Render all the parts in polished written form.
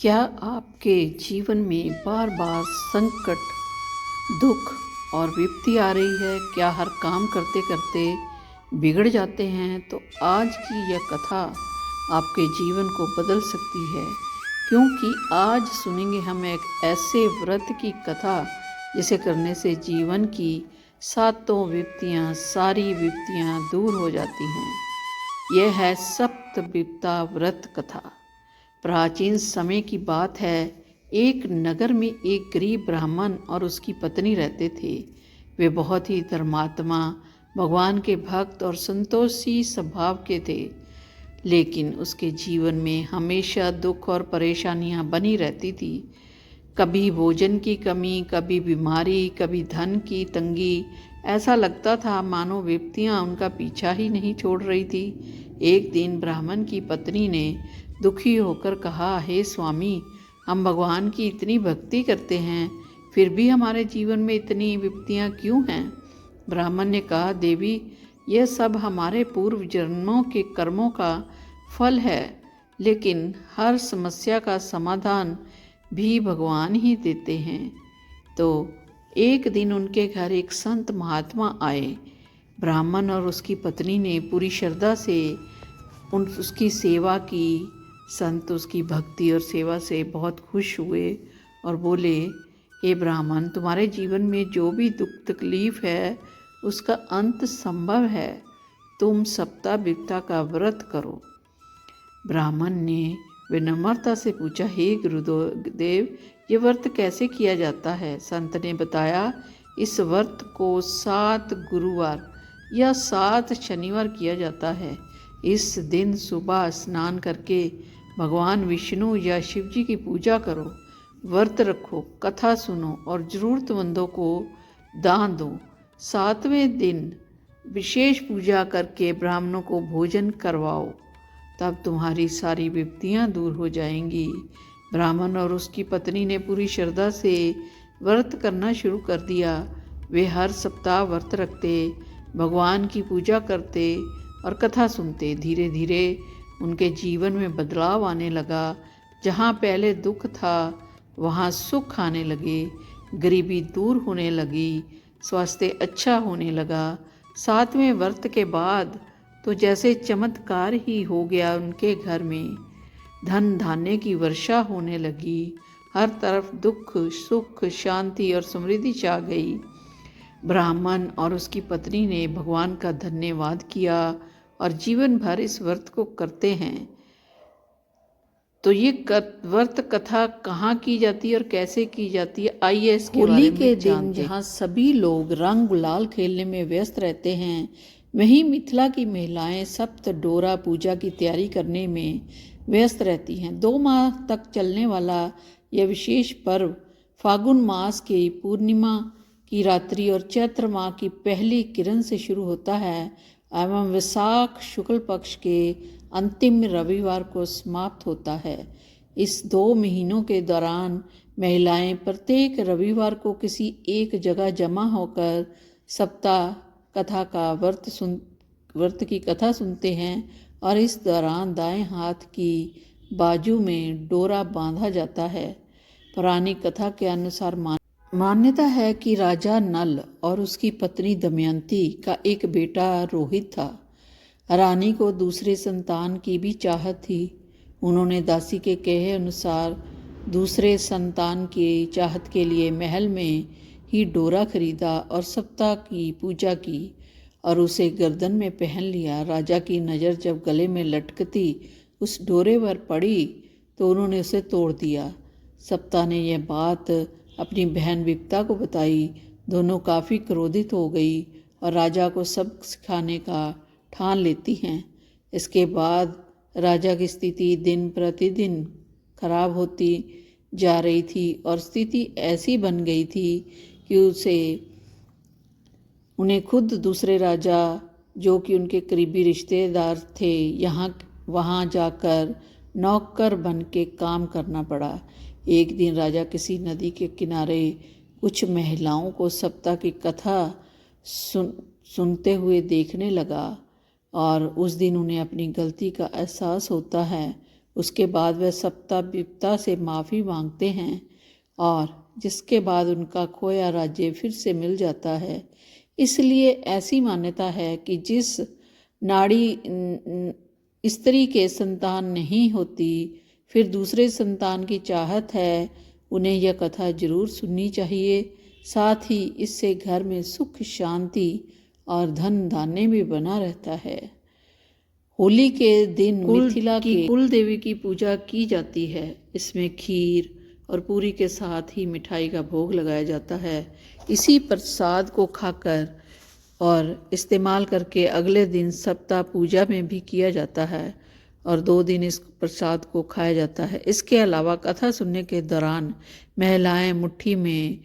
क्या आपके जीवन में बार बार संकट, दुख और विपत्ति आ रही है? क्या हर काम करते करते बिगड़ जाते हैं? तो आज की यह कथा आपके जीवन को बदल सकती है, क्योंकि आज सुनेंगे हम एक ऐसे व्रत की कथा जिसे करने से जीवन की सातों विपत्तियाँ, सारी विपत्तियाँ दूर हो जाती हैं। यह है सप्त विपत्ता व्रत कथा। प्राचीन समय की बात है। एक नगर में एक गरीब ब्राह्मण और उसकी पत्नी रहते थे। वे बहुत ही धर्मात्मा, भगवान के भक्त और संतोषी स्वभाव के थे, लेकिन उसके जीवन में हमेशा दुख और परेशानियां बनी रहती थी। कभी भोजन की कमी, कभी बीमारी, कभी धन की तंगी। ऐसा लगता था मानो विपत्तियां उनका पीछा ही नहीं छोड़ रही थी। एक दिन ब्राह्मण की पत्नी ने दुखी होकर कहा, हे स्वामी, हम भगवान की इतनी भक्ति करते हैं, फिर भी हमारे जीवन में इतनी विपत्तियां क्यों हैं? ब्राह्मण ने कहा, देवी, यह सब हमारे पूर्व जन्मों के कर्मों का फल है, लेकिन हर समस्या का समाधान भी भगवान ही देते हैं। तो एक दिन उनके घर एक संत महात्मा आए। ब्राह्मण और उसकी पत्नी ने पूरी श्रद्धा से उसकी सेवा की। संत उसकी भक्ति और सेवा से बहुत खुश हुए और बोले, हे ब्राह्मण, तुम्हारे जीवन में जो भी दुख तकलीफ है उसका अंत संभव है। तुम सप्ताह विपत्ता का व्रत करो। ब्राह्मण ने विनम्रता से पूछा, हे गुरुदेव, ये व्रत कैसे किया जाता है? संत ने बताया, इस व्रत को 7 गुरुवार या 7 शनिवार किया जाता है। इस दिन सुबह स्नान करके भगवान विष्णु या शिव जी की पूजा करो, व्रत रखो, कथा सुनो और जरूरतमंदों को दान दो। 7वें दिन विशेष पूजा करके ब्राह्मणों को भोजन करवाओ, तब तुम्हारी सारी विपत्तियां दूर हो जाएंगी। ब्राह्मण और उसकी पत्नी ने पूरी श्रद्धा से व्रत करना शुरू कर दिया। वे हर सप्ताह व्रत रखते, भगवान की पूजा करते और कथा सुनते। धीरे धीरे उनके जीवन में बदलाव आने लगा। जहाँ पहले दुख था वहाँ सुख आने लगे, गरीबी दूर होने लगी, स्वास्थ्य अच्छा होने लगा। 7वें व्रत के बाद तो जैसे चमत्कार ही हो गया। उनके घर में धन धान्य की वर्षा होने लगी। हर तरफ दुख, सुख, शांति और समृद्धि छा गई। ब्राह्मण और उसकी पत्नी ने भगवान का धन्यवाद किया और जीवन भर इस व्रत को करते हैं। तो ये व्रत कथा कहाँ की जाती है और कैसे की जाती है, आइए इसके बारे में जानते हैं। होली के दिन जहाँ सभी लोग रंग गुलाल खेलने में व्यस्त रहते हैं, वहीं मिथिला की महिलाएं सप्त डोरा पूजा की तैयारी करने में व्यस्त रहती हैं। 2 माह तक चलने वाला यह विशेष पर्व फागुन मास की पूर्णिमा की रात्रि और चैत्र माह की पहली किरण से शुरू होता है एवं वैशाख शुक्ल पक्ष के अंतिम रविवार को समाप्त होता है। इस 2 महीनों के दौरान महिलाएं प्रत्येक रविवार को किसी एक जगह जमा होकर सप्ताह कथा का व्रत की कथा सुनते हैं और इस दौरान दाएं हाथ की बाजू में डोरा बांधा जाता है। पुरानी कथा के अनुसार मान्यता है कि राजा नल और उसकी पत्नी दमयंती का एक बेटा रोहित था। रानी को दूसरे संतान की भी चाहत थी। उन्होंने दासी के कहे अनुसार दूसरे संतान की चाहत के लिए महल में ही डोरा खरीदा और सप्ताह की पूजा की और उसे गर्दन में पहन लिया। राजा की नज़र जब गले में लटकती उस डोरे पर पड़ी तो उन्होंने उसे तोड़ दिया। सप्ताह ने यह बात अपनी बहन विपत्ता को बताई। दोनों काफ़ी क्रोधित हो गई और राजा को सबक सिखाने का ठान लेती हैं। इसके बाद राजा की स्थिति दिन प्रतिदिन खराब होती जा रही थी और स्थिति ऐसी बन गई थी कि उन्हें खुद दूसरे राजा, जो कि उनके करीबी रिश्तेदार थे, वहाँ जाकर नौकर बन के काम करना पड़ा। एक दिन राजा किसी नदी के किनारे कुछ महिलाओं को सप्ताह की कथा सुनते हुए देखने लगा और उस दिन उन्हें अपनी गलती का एहसास होता है। उसके बाद वह सप्ता विपता से माफ़ी मांगते हैं और जिसके बाद उनका खोया राज्य फिर से मिल जाता है। इसलिए ऐसी मान्यता है कि जिस नाड़ी स्त्री के संतान नहीं होती, फिर दूसरे संतान की चाहत है, उन्हें यह कथा जरूर सुननी चाहिए। साथ ही इससे घर में सुख शांति और धन धान्य भी बना रहता है। होली के दिन मिथिला की कुल देवी की पूजा की जाती है। इसमें खीर और पूरी के साथ ही मिठाई का भोग लगाया जाता है। इसी प्रसाद को खाकर और इस्तेमाल करके अगले दिन सप्ताह पूजा में भी किया जाता है और 2 दिन इस प्रसाद को खाया जाता है। इसके अलावा कथा सुनने के दौरान महिलाएं मुट्ठी में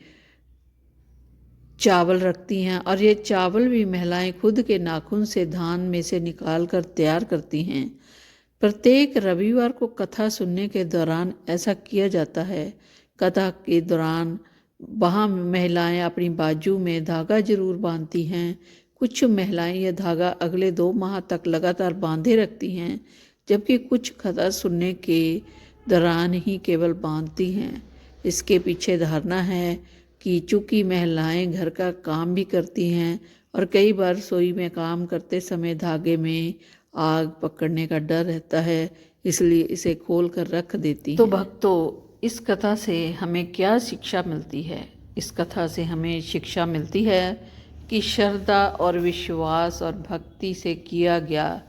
चावल रखती हैं और ये चावल भी महिलाएं खुद के नाखून से धान में से निकाल कर तैयार करती हैं। प्रत्येक रविवार को कथा सुनने के दौरान ऐसा किया जाता है। कथा के दौरान वहाँ महिलाएं अपनी बाजू में धागा जरूर बांधती हैं। कुछ महिलाएं यह धागा अगले 2 माह तक लगातार बांधे रखती हैं, जबकि कुछ कथा सुनने के दौरान ही केवल बांधती हैं। इसके पीछे धारणा है कि चूँकि महिलाएं घर का काम भी करती हैं और कई बार रसोई में काम करते समय धागे में आग पकड़ने का डर रहता है, इसलिए इसे खोल कर रख देती हैं। तो भक्तों, इस कथा से हमें क्या शिक्षा मिलती है? इस कथा से हमें शिक्षा मिलती है कि श्रद्धा और विश्वास और भक्ति से किया गया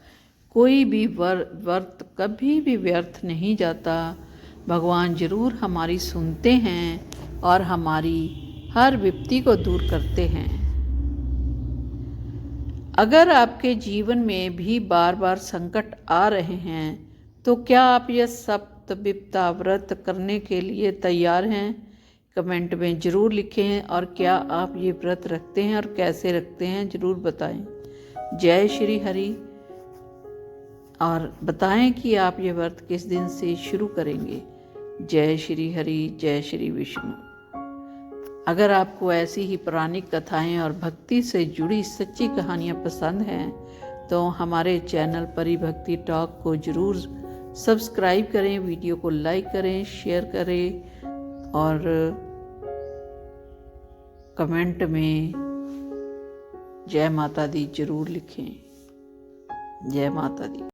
कोई भी व्रत कभी भी व्यर्थ नहीं जाता। भगवान जरूर हमारी सुनते हैं और हमारी हर विपत्ति को दूर करते हैं। अगर आपके जीवन में भी बार बार संकट आ रहे हैं तो क्या आप यह सप्त विपता व्रत करने के लिए तैयार हैं? कमेंट में ज़रूर लिखें और क्या आप ये व्रत रखते हैं और कैसे रखते हैं ज़रूर बताएं। जय श्री हरि। और बताएं कि आप ये व्रत किस दिन से शुरू करेंगे। जय श्री हरि, जय श्री विष्णु। अगर आपको ऐसी ही पौराणिक कथाएं और भक्ति से जुड़ी सच्ची कहानियां पसंद हैं तो हमारे चैनल परिभक्ति टॉक को ज़रूर सब्सक्राइब करें, वीडियो को लाइक करें, शेयर करें और कमेंट में जय माता दी ज़रूर लिखें। जय माता दी।